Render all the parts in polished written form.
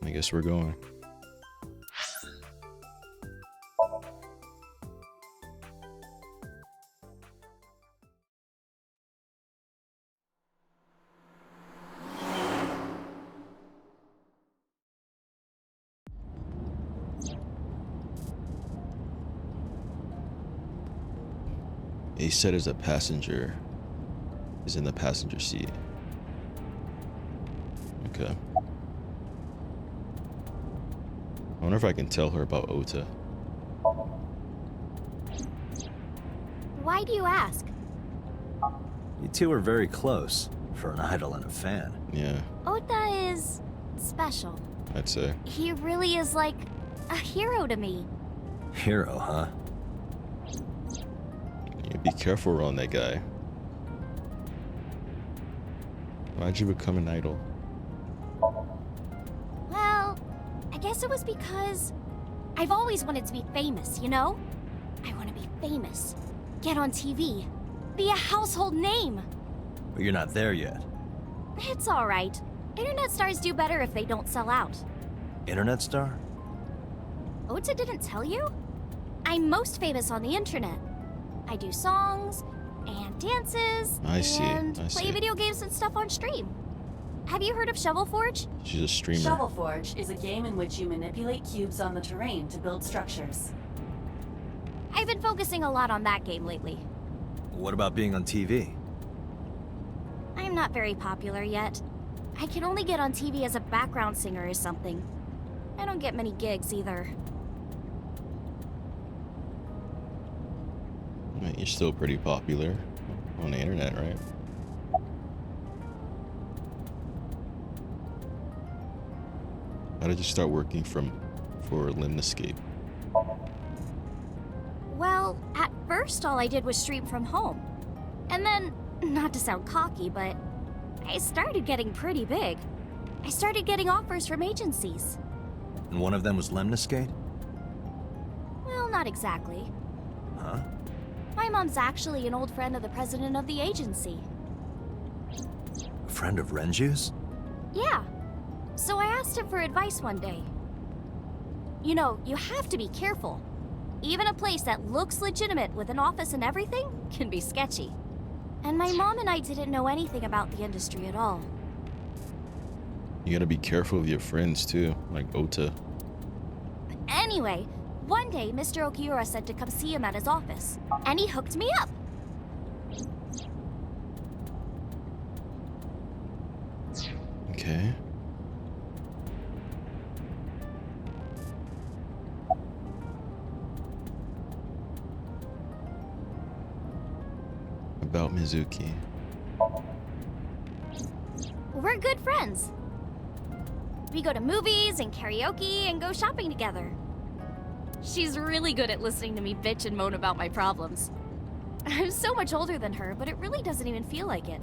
I guess we're going. He said as a passenger is in the passenger seat. Okay. I wonder if I can tell her about Ota. Why do you ask? You two are very close for an idol and a fan. Yeah, Ota is special. I'd say. He really is like a hero to me. Hero, huh? Yeah, be careful around that guy. Why'd you become an idol? Well, I guess it was because I've always wanted to be famous, you know? I want to be famous, get on TV, be a household name. But you're not there yet. It's alright. Internet stars do better if they don't sell out. Internet star? Ota didn't tell you? I'm most famous on the internet. I do songs and dances and play video games and stuff on stream. Have you heard of Shovel Forge? She's a streamer. Shovel Forge is a game in which you manipulate cubes on the terrain to build structures. I've been focusing a lot on that game lately. What about being on TV? I'm not very popular yet. I can only get on TV as a background singer or something. I don't get many gigs either. You're still pretty popular on the internet, right? How did you start working for Lemniscate? Well, at first all I did was stream from home. And then, not to sound cocky, but I started getting pretty big. I started getting offers from agencies. And one of them was Lemniscate? Well, not exactly. Huh? My mom's actually an old friend of the president of the agency. A friend of Renju's? Yeah. So I asked him for advice one day. You know, you have to be careful. Even a place that looks legitimate with an office and everything can be sketchy. And my mom and I didn't know anything about the industry at all. You gotta be careful with your friends too, like Ota. Anyway, one day Mr. Okiura said to come see him at his office, and he hooked me up. Okay. About Mizuki. We're good friends. We go to movies and karaoke and go shopping together. She's really good at listening to me bitch and moan about my problems. I'm so much older than her, but it really doesn't even feel like it.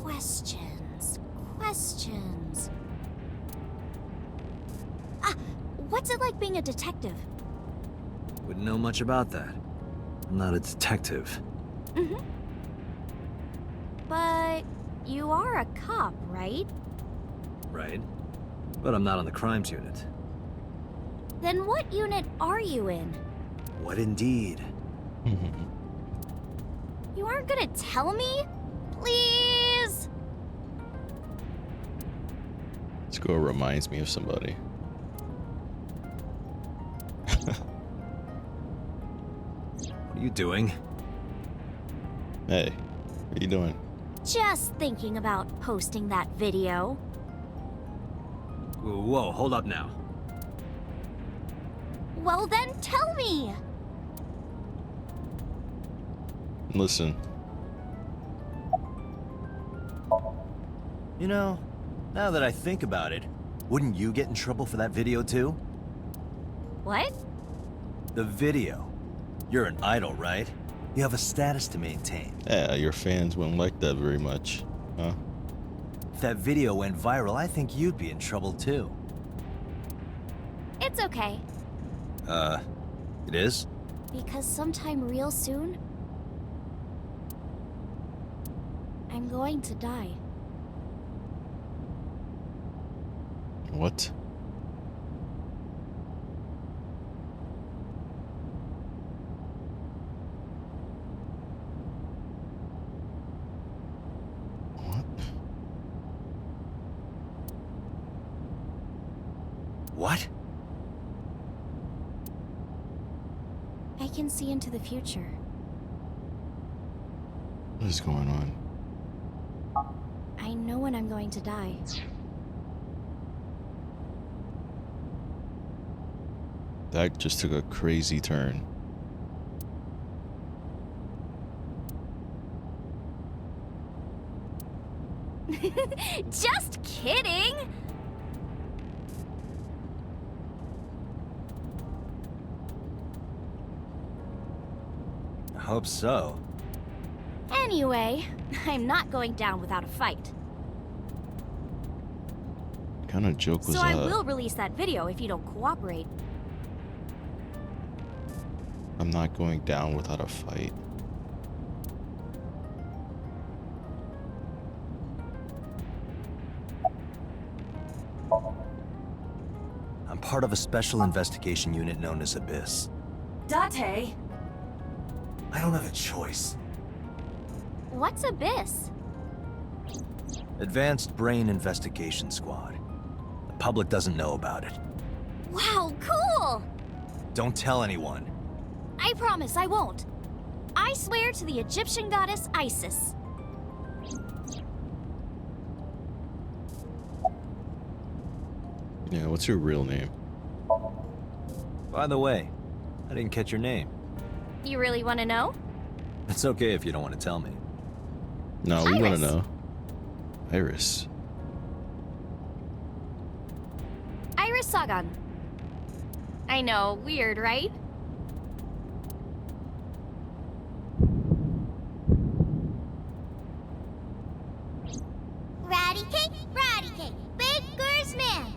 Questions. What's it like being a detective? Wouldn't know much about that. I'm not a detective. Mm-hmm. But you are a cop, right? Right. But I'm not on the crimes unit. Then what unit are you in? What indeed? You aren't gonna tell me? Please? This girl reminds me of somebody. What are you doing? Hey, what are you doing? Just thinking about posting that video. Whoa, hold up now. Well then, tell me! Listen. You know, now that I think about it, wouldn't you get in trouble for that video too? What? The video. You're an idol, right? You have a status to maintain. Yeah, your fans wouldn't like that very much. Huh? If that video went viral, I think you'd be in trouble too. It's okay, It is? because sometime real soon, I'm going to die. What? What? What? I can see into the future. What is going on? I know when I'm going to die. That just took a crazy turn. Just kidding! I hope so. Anyway, I'm not going down without a fight. What kind of joke was So that? I will release that video if you don't cooperate. I'm not going down without a fight. I'm part of a special investigation unit known as Abyss. Date! I don't have a choice. What's Abyss? Advanced Brain Investigation Squad. The public doesn't know about it. Wow, cool! Don't tell anyone. I promise I won't. I swear to the Egyptian goddess Isis. Yeah, what's your real name? By the way, I didn't catch your name. You really want to know? It's okay if you don't want to tell me. No, we want Iris. to know. Iris. Iris Sagan. I know, weird, right? Ratty cake, baker's man.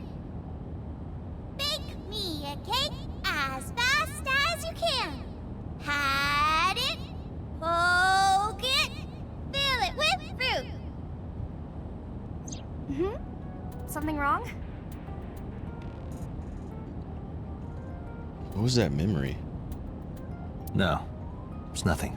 Bake me a cake as fast as you can. Pat it, poke it, fill it with fruit. Something wrong? What was that memory? No, it's nothing.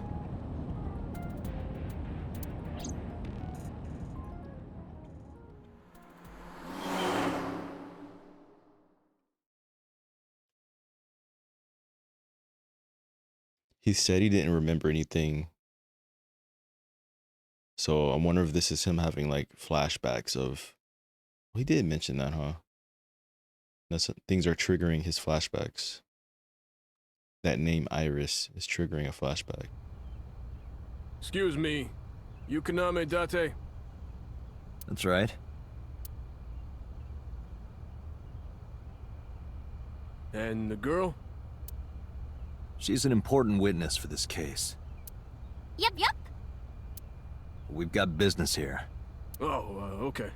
He said he didn't remember anything. So I wonder if this is him having like flashbacks of. Well, he did mention that, huh? Things are triggering his flashbacks. That name Iris is triggering a flashback. Excuse me, you Kaname Date? That's right. And the girl? She's an important witness for this case. Yep. We've got business here. Oh, okay.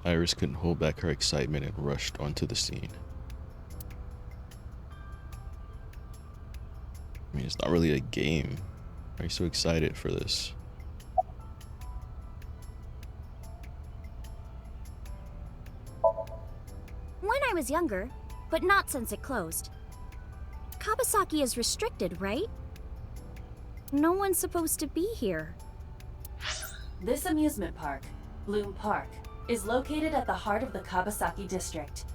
Iris couldn't hold back her excitement and rushed onto the scene. I mean, it's not really a game. Why are you so excited for this? When I was younger, but not since it closed. Kawasaki is restricted, right? No one's supposed to be here. This amusement park, Bloom Park, is located at the heart of the Kawasaki district.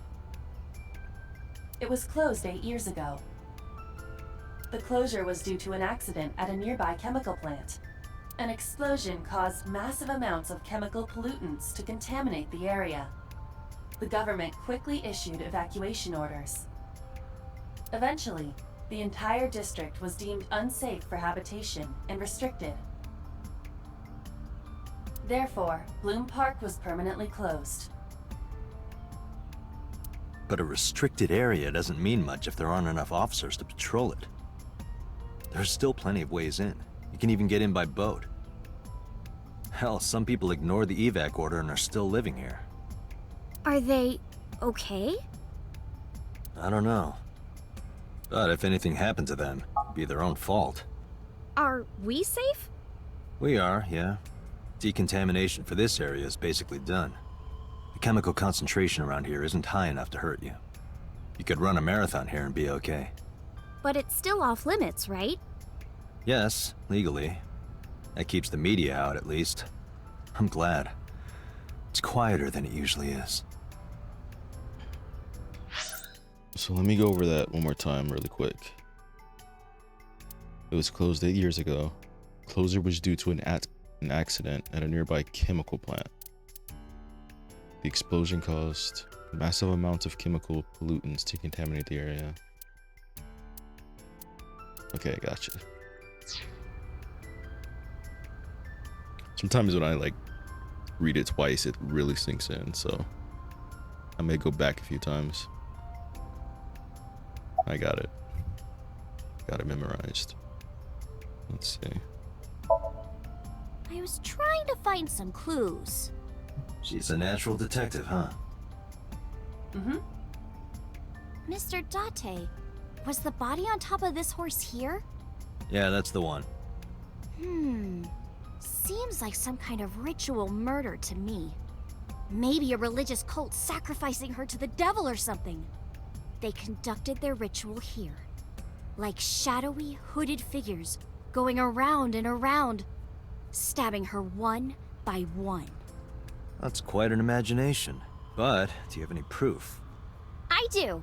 It was closed 8 years ago. The closure was due to an accident at a nearby chemical plant. An explosion caused massive amounts of chemical pollutants to contaminate the area. The government quickly issued evacuation orders. Eventually, the entire district was deemed unsafe for habitation and restricted. Therefore, Bloom Park was permanently closed. But a restricted area doesn't mean much if there aren't enough officers to patrol it. There's still plenty of ways in. You can even get in by boat. Hell, some people ignore the evac order and are still living here. Are they okay? I don't know. But if anything happened to them, it'd be their own fault. Are we safe? We are, yeah. Decontamination for this area is basically done. The chemical concentration around here isn't high enough to hurt you. You could run a marathon here and be okay. But it's still off limits, right? Yes, legally. That keeps the media out, at least. I'm glad. It's quieter than it usually is. So let me go over that one more time really quick. It was closed 8 years ago. Closure was due to an accident at a nearby chemical plant. The explosion caused massive amounts of chemical pollutants to contaminate the area. Okay, gotcha. Sometimes when I read it twice, it really sinks in, so I may go back a few times. I got it. Got it memorized. Let's see. I was trying to find some clues. She's a natural detective, huh? Mm-hmm. Mr. Date, was the body on top of this horse here? Yeah, that's the one. Seems like some kind of ritual murder to me. Maybe a religious cult sacrificing her to the devil or something. They conducted their ritual here. Like shadowy, hooded figures going around and around, stabbing her one by one. That's quite an imagination. But, do you have any proof? I do.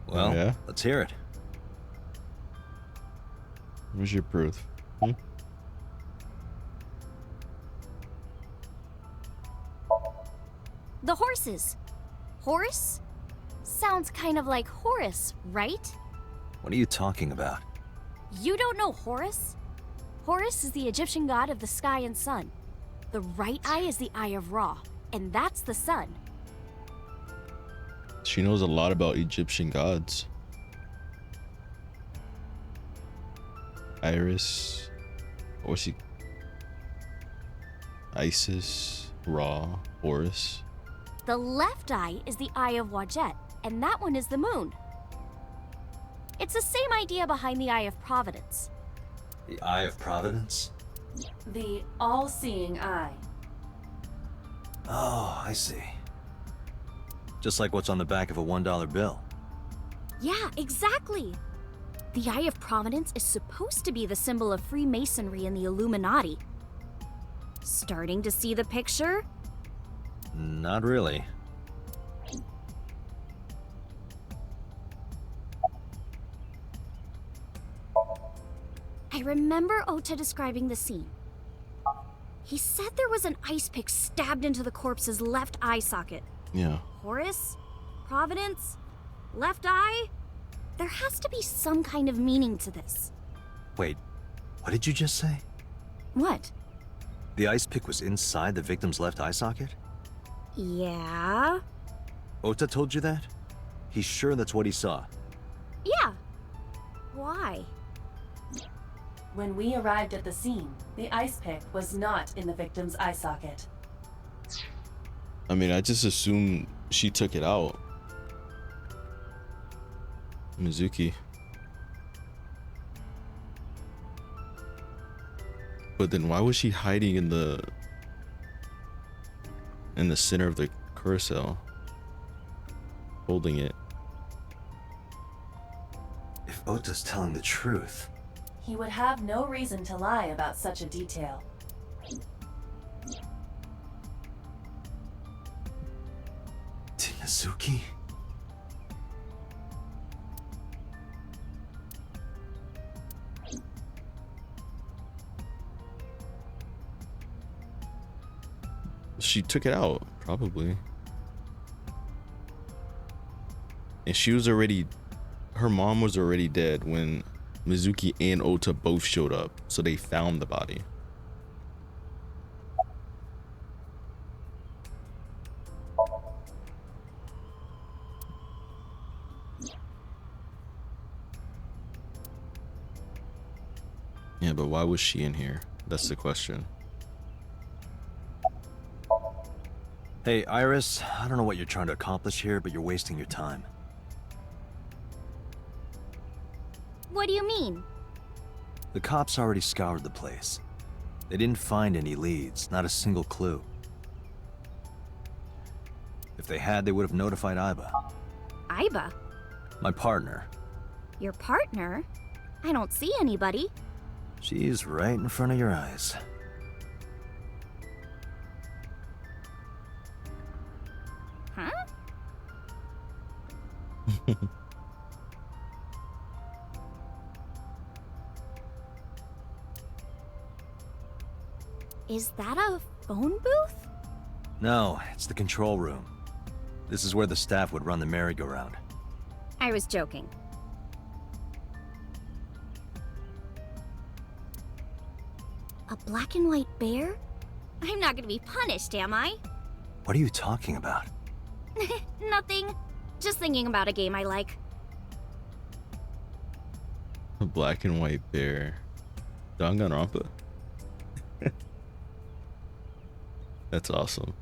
Well, yeah? Let's hear it. Where's your proof? The horses. Horus? Sounds kind of like Horus, right? What are you talking about? You don't know Horus? Horus is the Egyptian god of the sky and sun. The right eye is the Eye of Ra, and that's the sun. She knows a lot about Egyptian gods. Iris, or she, Isis, Ra, Horus. The left eye is the Eye of Wadjet, and that one is the moon. It's the same idea behind the Eye of Providence. The Eye of Providence? The all-seeing eye. Oh, I see. Just like what's on the back of a $1 bill. Yeah, exactly. The Eye of Providence is supposed to be the symbol of Freemasonry and the Illuminati. Starting to see the picture? Not really. I remember Ota describing the scene. He said there was an ice pick stabbed into the corpse's left eye socket. Yeah. Horus? Providence? Left eye? There has to be some kind of meaning to this. Wait, what did you just say? What? The ice pick was inside the victim's left eye socket? Yeah? Ota told you that? He's sure that's what he saw. Yeah. Why? When we arrived at the scene, the ice pick was not in the victim's eye socket. I mean, I just assumed she took it out. Mizuki. But then why was she hiding in the center of the carousel? Holding it. If Ota's telling the truth... He would have no reason to lie about such a detail. Mizuki? She took it out, probably. And she was already... Her mom was already dead when Mizuki and Ota both showed up, so they found the body. Yeah, but why was she in here? That's the question. Hey, Iris, I don't know what you're trying to accomplish here, but you're wasting your time. What do you mean? The cops already scoured the place. They didn't find any leads, not a single clue. If they had, they would have notified Aiba. Aiba? My partner. Your partner? I don't see anybody. She's right in front of your eyes. Huh? Is that a phone booth? No, it's the control room. This is where the staff would run the merry-go-round. I was joking. A black and white bear? I'm not gonna be punished, am I? What are you talking about? Nothing. Just thinking about a game I like. A black and white bear. Danganronpa. That's awesome.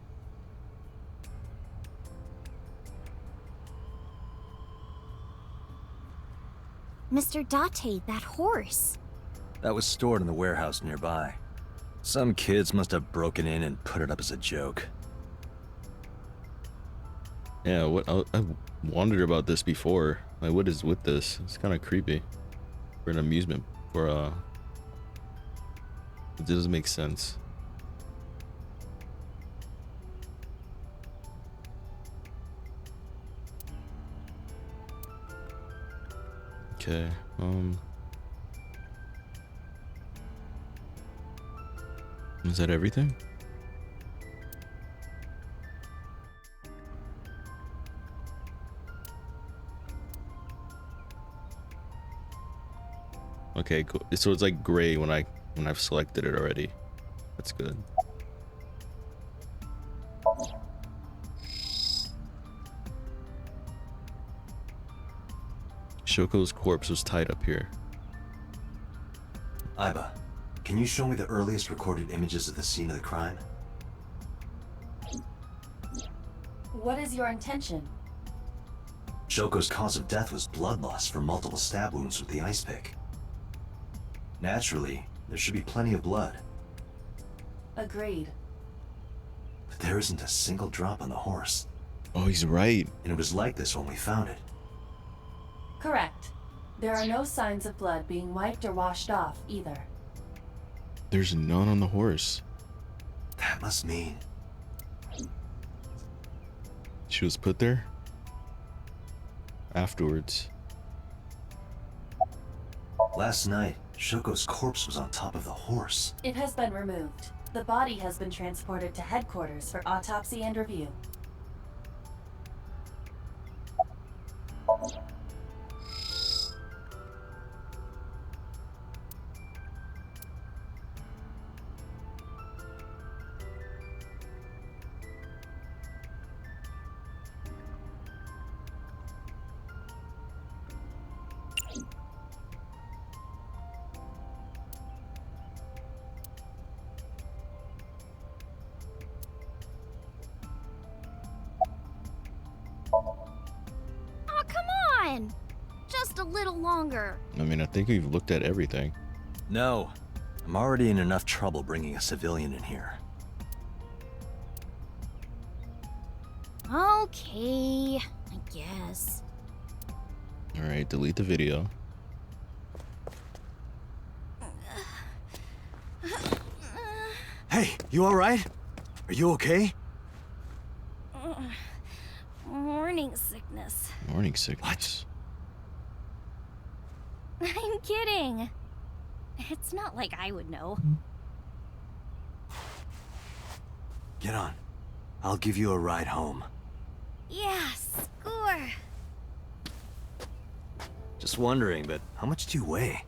Mr. Date, that horse. That was stored in the warehouse nearby. Some kids must have broken in and put it up as a joke. Yeah, I wondered about this before. Like, what is with this? It's kind of creepy. For an amusement, it doesn't make sense. Okay, is that everything? Okay, cool. So it's like gray when I've selected it already. That's good. Shoko's corpse was tied up here. Aiba, can you show me the earliest recorded images of the scene of the crime? What is your intention? Shoko's cause of death was blood loss from multiple stab wounds with the ice pick. Naturally, there should be plenty of blood. Agreed. But there isn't a single drop on the horse. Oh, he's right. And it was like this when we found it. Correct. There are no signs of blood being wiped or washed off, either. There's none on the horse. That must mean... She was put there? Afterwards. Last night, Shoko's corpse was on top of the horse. It has been removed. The body has been transported to headquarters for autopsy and review. Oh, come on! Just a little longer. I mean, I think we've looked at everything. No. I'm already in enough trouble bringing a civilian in here. Okay, I guess. Alright, delete the video. Hey, you alright? Are you okay? Morning sickness. Morning sickness. I'm kidding. It's not like I would know. Get on. I'll give you a ride home. Yeah, score. Just wondering, but how much do you weigh?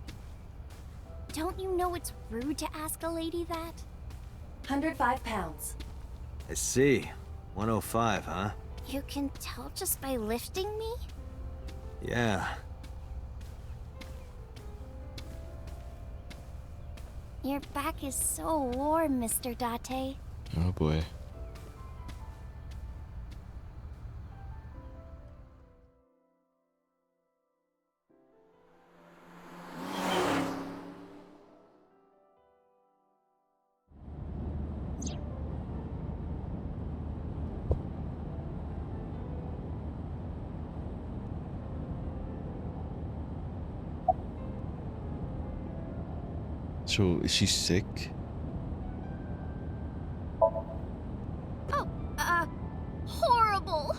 Don't you know it's rude to ask a lady that? 105 pounds. I see. 105, huh? You can tell just by lifting me? Yeah. Your back is so warm, Mr. Date. Oh boy. So, is she sick? Oh, horrible.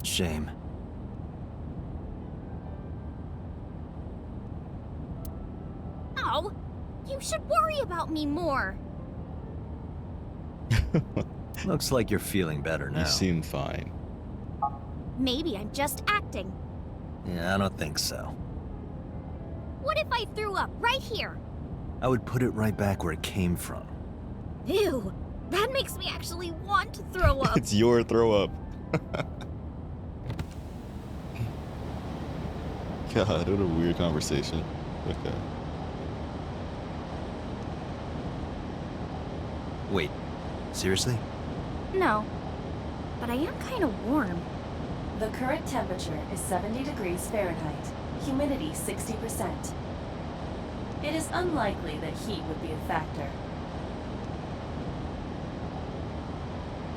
Shame. Oh, you should worry about me more. Looks like you're feeling better now. You seem fine. Maybe I'm just acting. Yeah, I don't think so. What if I threw up right here? I would put it right back where it came from. Ew, that makes me actually want to throw up. It's your throw up. God, what a weird conversation. Okay. Wait, seriously? No, but I am kind of warm. The current temperature is 70 degrees Fahrenheit, humidity 60%. It is unlikely that heat would be a factor.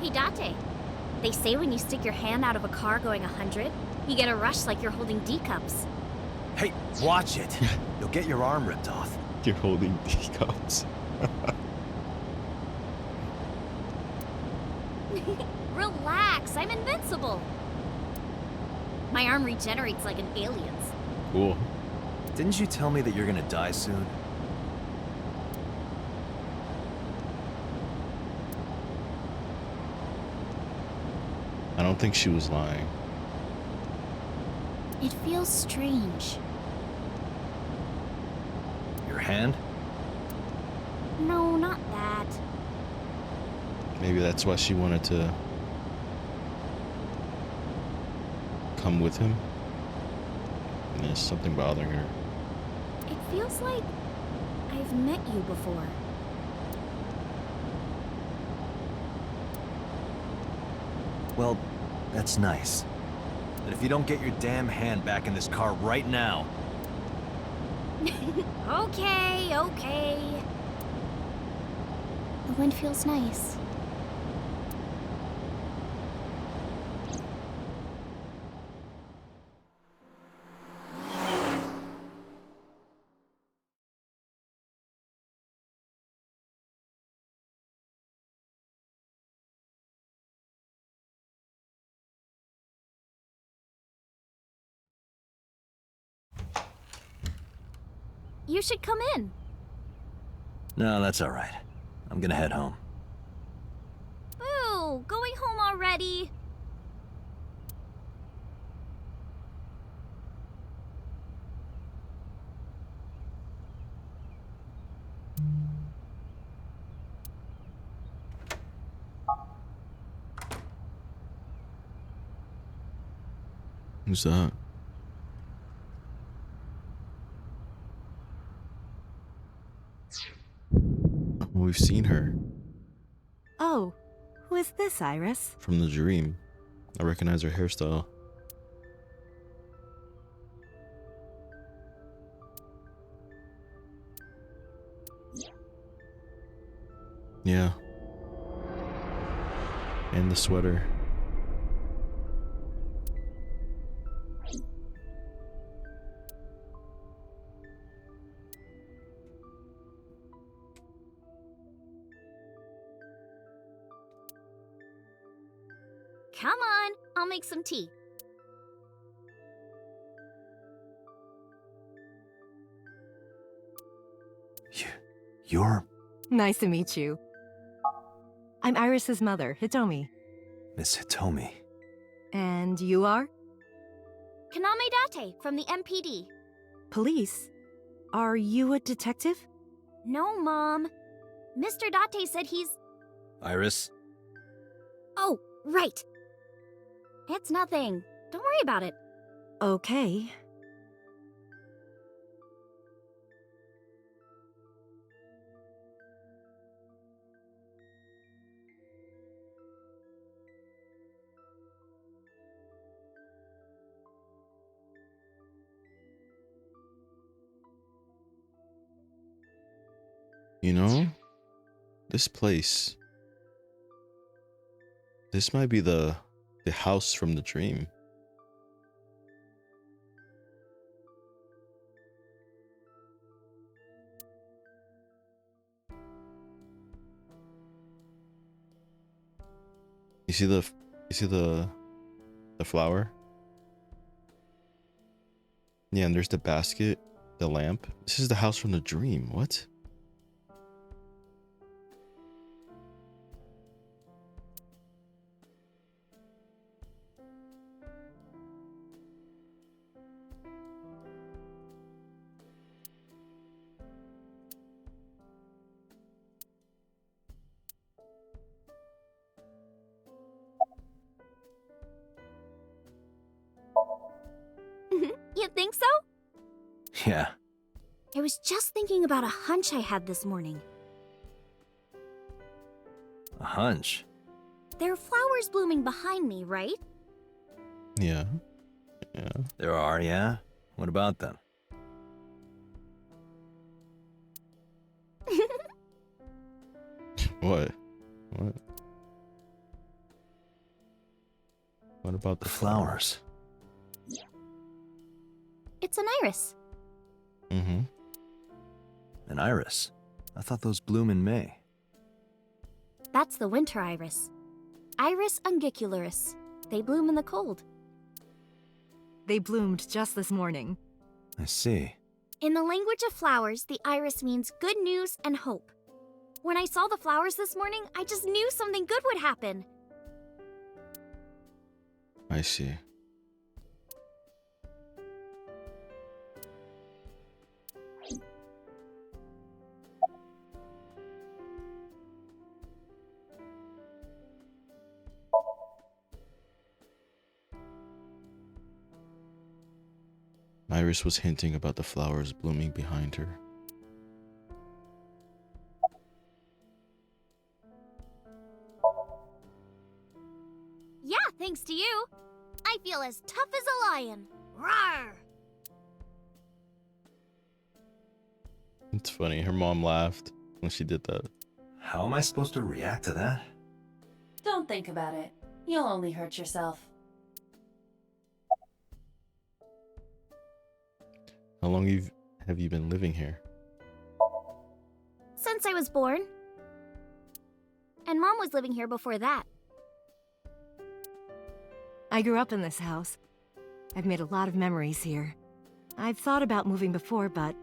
Hey, Date. They say when you stick your hand out of a car going 100, you get a rush like you're holding D cups. Hey, watch it! You'll get your arm ripped off. You're holding teacups. Relax, I'm invincible. My arm regenerates like an alien's. Cool. Didn't you tell me that you're gonna die soon? I don't think she was lying. It feels strange. Your hand? No, not that. Maybe that's why she wanted to come with him. And there's something bothering her. It feels like I've met you before. Well, that's nice. But if you don't get your damn hand back in this car right now... Okay, okay. The wind feels nice. You should come in. No, that's all right. I'm gonna head home. Boo! Going home already? Who's that? We've seen her Oh, who is this, Iris? from the dream. I recognize her hairstyle. Yeah. And the sweater. Come on, I'll make some tea. You're Nice to meet you. I'm Iris's mother, Hitomi. Miss Hitomi. And you are? Kaname Date from the MPD. Police? Are you a detective? No, Mom. Mr. Date said he's... Iris? Oh, right. It's nothing. Don't worry about it. Okay. You know, this place. This might be the house from the dream. You see the flower? Yeah, and there's the basket, the lamp. This is the house from the dream. What? You think so? Yeah. I was just thinking about a hunch I had this morning. A hunch. There are flowers blooming behind me, right? Yeah. Yeah. There are, yeah? What about them? What? What? What about The flowers. It's an iris. Mm-hmm. An iris. I thought those bloom in May. That's the winter iris. Iris ungicularis. They bloom in the cold. They bloomed just this morning. I see. In the language of flowers, the iris means good news and hope. When I saw the flowers this morning, I just knew something good would happen. I see. Iris was hinting about the flowers blooming behind her. Yeah, thanks to you. I feel as tough as a lion. Rawr! It's funny, her mom laughed when she did that. How am I supposed to react to that? Don't think about it. You'll only hurt yourself. How long have you been living here? Since I was born. And Mom was living here before that. I grew up in this house. I've made a lot of memories here. I've thought about moving before, but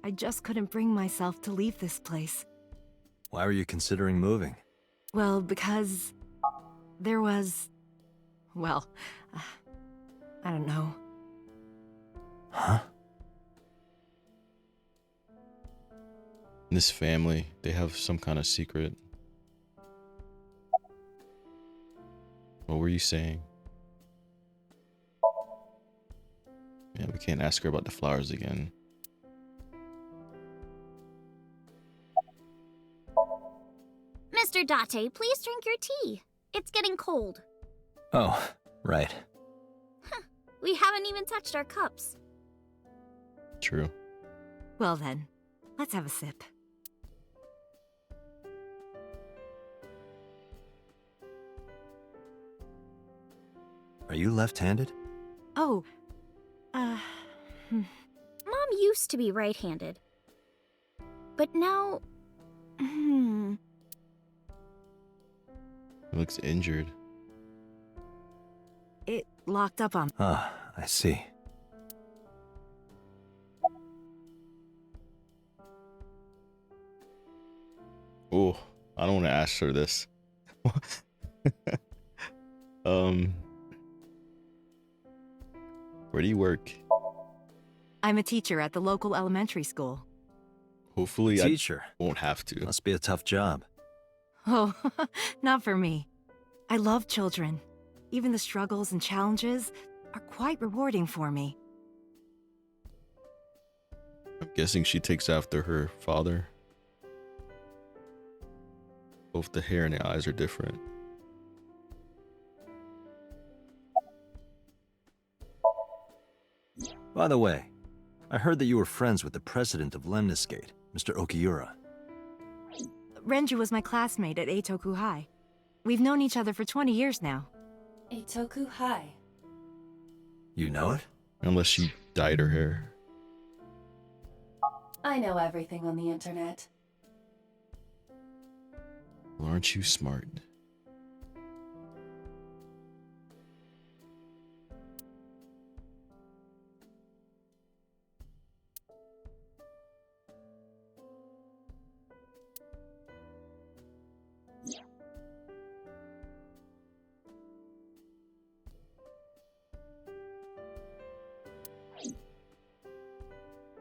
I just couldn't bring myself to leave this place. Why were you considering moving? Well, because there was... well, I don't know. Huh? This family, they have some kind of secret. What were you saying? Yeah, we can't ask her about the flowers again. Mr. Date, please drink your tea. It's getting cold. Oh, right. We haven't even touched our cups. True. Well then, let's have a sip. Are you left-handed? Oh, Mom used to be right-handed. But now... He looks injured. it locked up on... Ah, I see. Oh, I don't want to ask her this. Where do you work? I'm a teacher at the local elementary school. Hopefully Teacher. I won't have to. Must be a tough job. Oh, not for me. I love children. Even the struggles and challenges are quite rewarding for me. I'm guessing she takes after her father. Both the hair and the eyes are different. By the way, I heard that you were friends with the president of Lemniscate, Mr. Okiura. Renju was my classmate at Eitoku High. We've known each other for 20 years now. Eitoku High. You know it? Unless she dyed her hair. I know everything on the internet. Well, aren't you smart?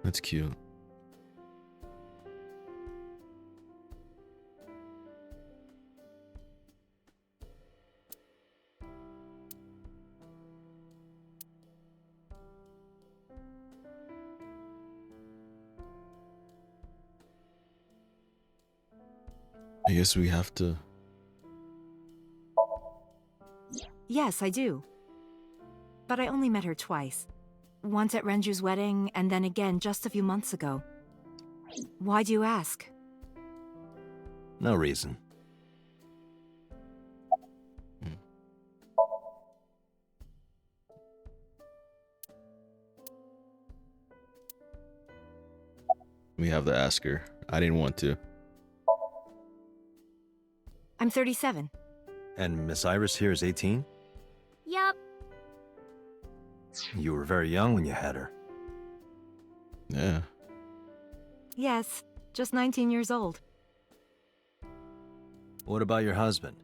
That's cute. I guess we have to... Yes, I do. But I only met her twice. Once at Renju's wedding, and then again just a few months ago. Why do you ask? No reason. We have to ask her. I didn't want to. I'm 37. And Miss Iris here is 18? Yup. You were very young when you had her. Yeah. Yes, just 19 years old. What about your husband?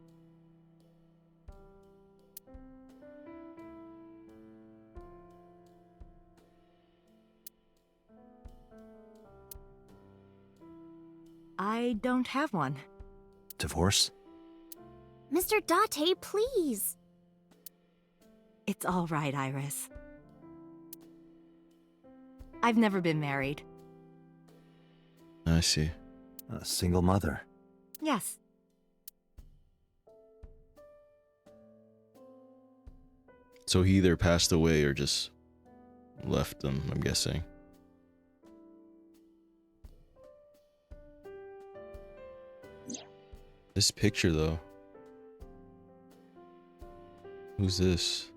I don't have one. Divorce? Mr. Date, please. It's all right, Iris. I've never been married. I see. A single mother. Yes. So he either passed away or just left them, I'm guessing. This picture, though. Who's this?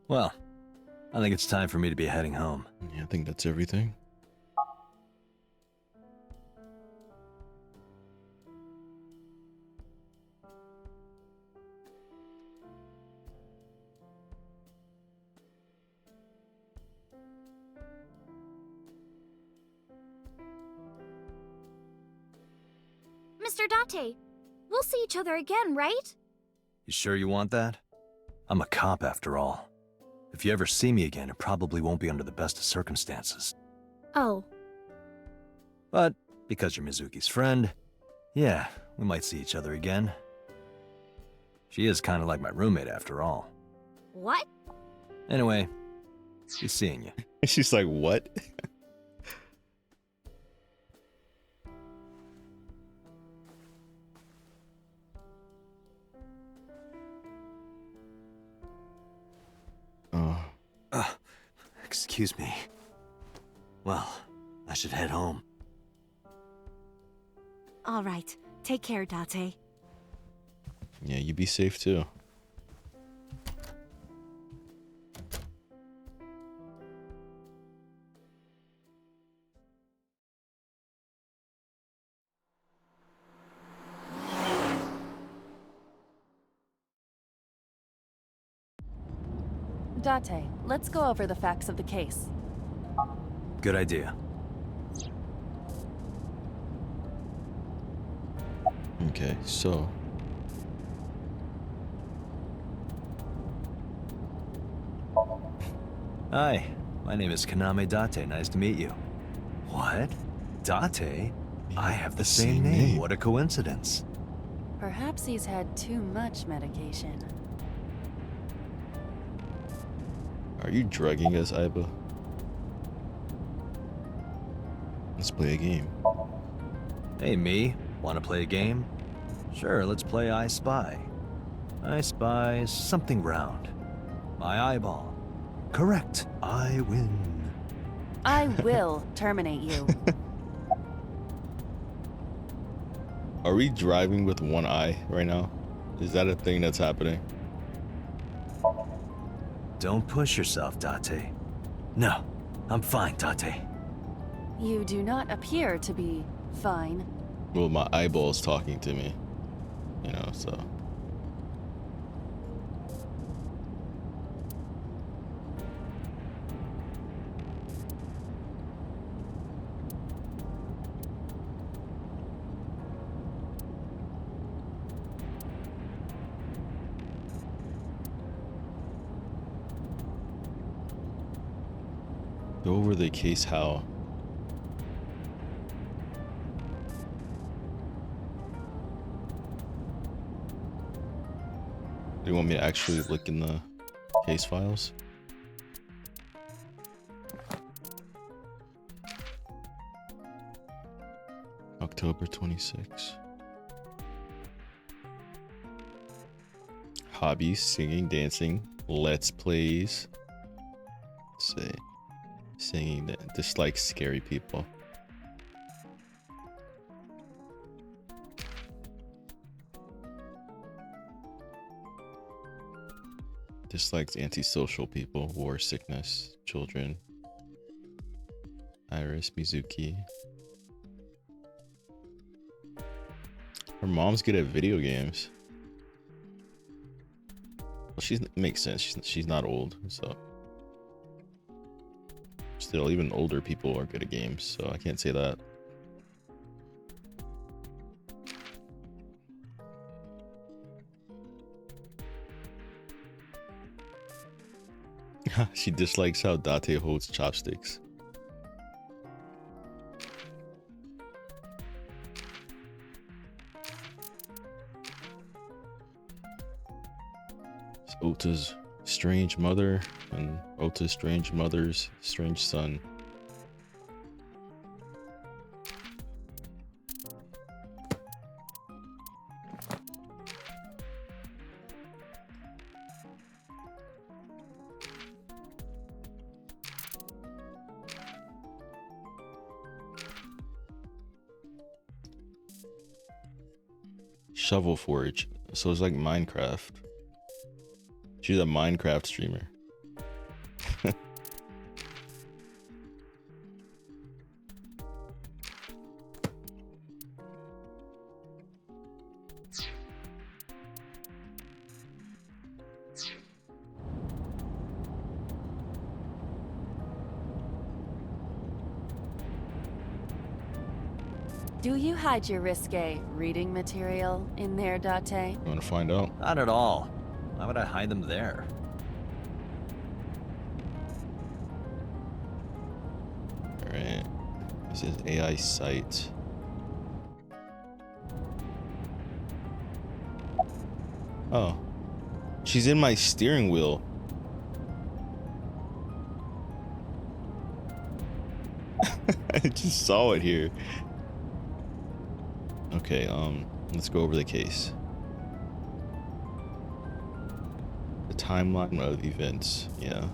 Well, I think it's time for me to be heading home. Yeah, I think that's everything. Mr. Date, we'll see each other again, right? You sure you want that? I'm a cop after all. If you ever see me again, it probably won't be under the best of circumstances. Oh. But because you're Mizuki's friend, yeah, we might see each other again. She is kind of like my roommate after all. What? Anyway, she's seeing you. She's like, what? Excuse me. Well, I should head home. All right. Take care, Date. Yeah, you be safe too. Date, let's go over the facts of the case. Good idea. Okay, so... Hi, my name is Kaname Date. Nice to meet you. What? Date? I have the same name. What a coincidence. Perhaps he's had too much medication. Are you drugging us, Aiba? Let's play a game. Hey, me. Want to play a game? Sure, let's play I Spy. I spy something round. My eyeball. Correct. I win. I will terminate you. Are we driving with one eye right now? Is that a thing that's happening? Don't push yourself, Date. No, I'm fine, Date. You do not appear to be fine. Well, my eyeball's talking to me, you know, so. Go over the case how. Do you want me to actually look in the case files? October 26. Hobbies, singing, dancing, let's plays. Let's see. Singing, that dislikes scary people. Dislikes antisocial people, war, sickness, children. Iris, Mizuki. Her mom's good at video games. Well, she's makes sense. She's not old, so. Still, even older people are good at games, so I can't say that. She dislikes how Date holds chopsticks. It's Ota's strange mother and Ota's strange mother's strange son. Shovel Forge, so it's like Minecraft. She's a Minecraft streamer. Do you hide your risque reading material in there, Date? You want to find out? Not at all. Why would I hide them there? Alright. This is AI site. Oh. She's in my steering wheel. I just saw it here. Okay, let's go over the case. The timeline of events, yeah.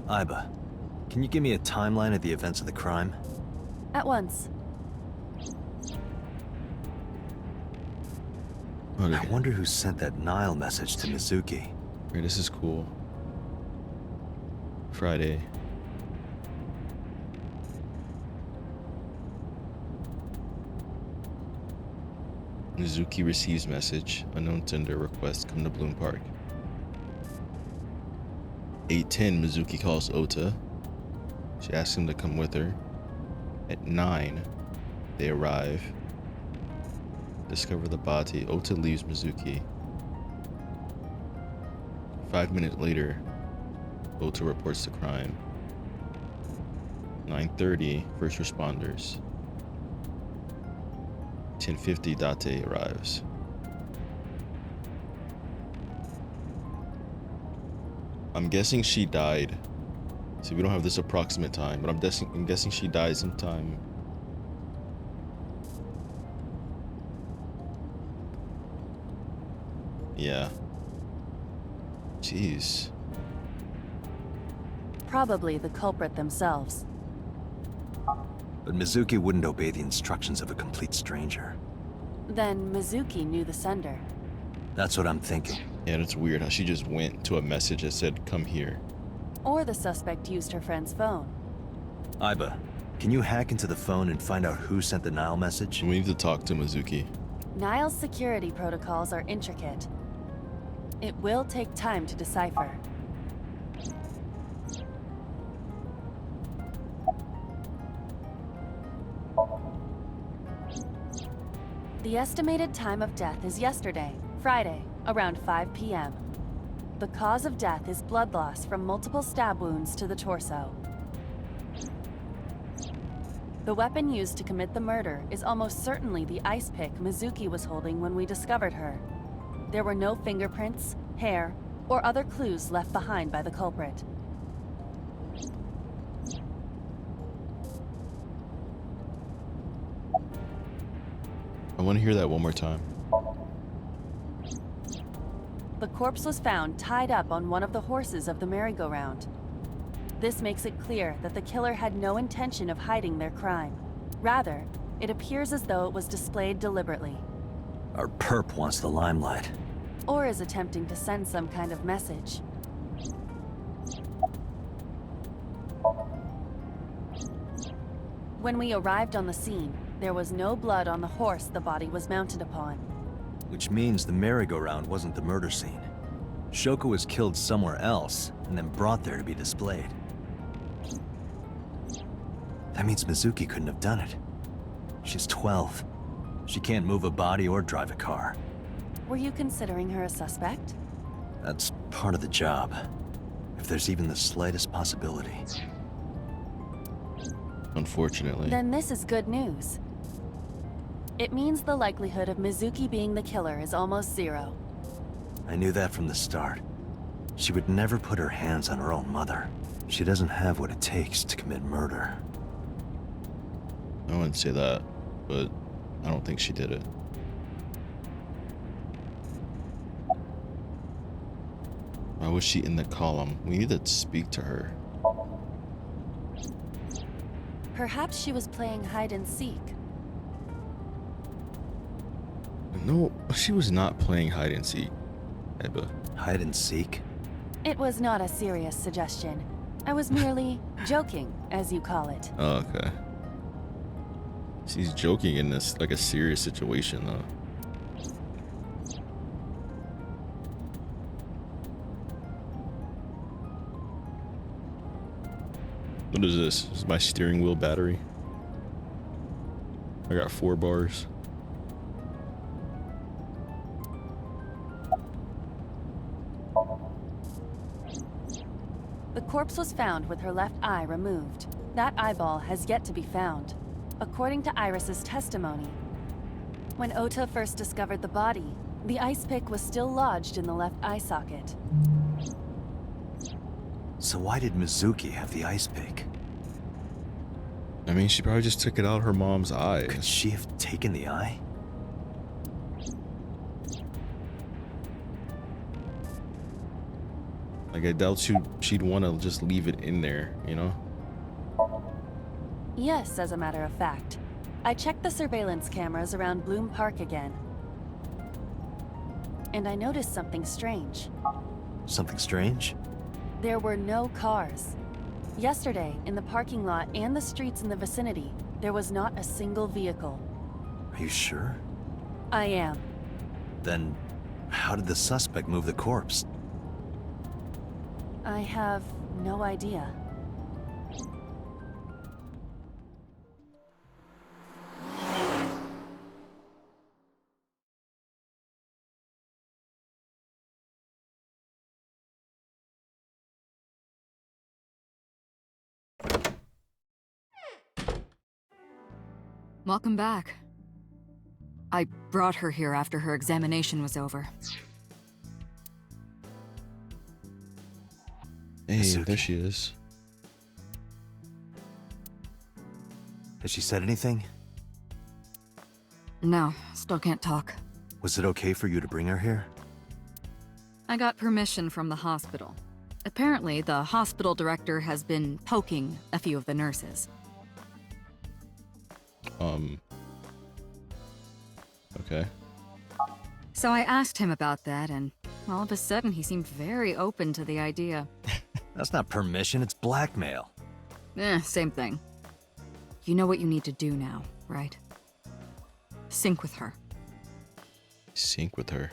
Aiba, can you give me a timeline of the events of the crime? At once. Okay. I wonder who sent that NILE message to Mizuki. Okay, this is cool. Friday. Mizuki receives message. Unknown sender requests come to Bloom Park. 8:10, Mizuki calls Ota. She asks him to come with her. At 9, they arrive. Discover the body. Ota leaves Mizuki. 5 minutes later, Ota reports the crime. 9:30, first responders. 10:50, Date arrives. I'm guessing she died. So we don't have this approximate time, but I'm guessing she died sometime. Yeah. Jeez. probably the culprit themselves. But Mizuki wouldn't obey the instructions of a complete stranger. Then Mizuki knew the sender. That's what I'm thinking. Yeah, and it's weird how she just went to a message that said, "Come here." Or the suspect used her friend's phone. Aiba, can you hack into the phone and find out who sent the NILE message? We need to talk to Mizuki. NILE's security protocols are intricate. It will take time to decipher. The estimated time of death is yesterday, Friday, around 5 p.m. The cause of death is blood loss from multiple stab wounds to the torso. The weapon used to commit the murder is almost certainly the ice pick Mizuki was holding when we discovered her. There were no fingerprints, hair, or other clues left behind by the culprit. I want to hear that one more time. The corpse was found tied up on one of the horses of the merry-go-round. This makes it clear that the killer had no intention of hiding their crime. Rather, it appears as though it was displayed deliberately. Our perp wants the limelight. Or is attempting to send some kind of message. When we arrived on the scene, there was no blood on the horse the body was mounted upon. Which means the merry-go-round wasn't the murder scene. Shoko was killed somewhere else and then brought there to be displayed. That means Mizuki couldn't have done it. She's 12. She can't move a body or drive a car. Were you considering her a suspect? That's part of the job. If there's even the slightest possibility. Unfortunately. Then this is good news. It means the likelihood of Mizuki being the killer is almost zero. I knew that from the start. She would never put her hands on her own mother. She doesn't have what it takes to commit murder. I wouldn't say that, but I don't think she did it. Why was she in the column? We need to speak to her. Perhaps she was playing hide and seek. No, she was not playing hide and seek, Aiba. Hide and seek? It was not a serious suggestion. I was merely joking, as you call it. Oh, okay. She's joking in this, like, a serious situation, though. What is this? This is my steering wheel battery. I got 4 bars. The corpse was found with her left eye removed. That eyeball has yet to be found. According to Iris's testimony, when Ota first discovered the body, the ice pick was still lodged in the left eye socket. So why did Mizuki have the ice pick? I mean, she probably just took it out of her mom's eye. Could she have taken the eye? Like, I doubt she'd want to just leave it in there, you know? Yes, as a matter of fact. I checked the surveillance cameras around Bloom Park again. And I noticed something strange. Something strange? There were no cars. Yesterday, in the parking lot and the streets in the vicinity, there was not a single vehicle. Are you sure? I am. Then, how did the suspect move the corpse? I have no idea. Welcome back. I brought her here after her examination was over. Hey, Mizuki. there she is. Has she said anything? No, still can't talk. Was it okay for you to bring her here? I got permission from the hospital. Apparently, the hospital director has been poking a few of the nurses. Okay. So I asked him about that, and all of a sudden he seemed very open to the idea. That's not permission, it's blackmail. Same thing. You know what you need to do now, right? Sync with her. Sync with her.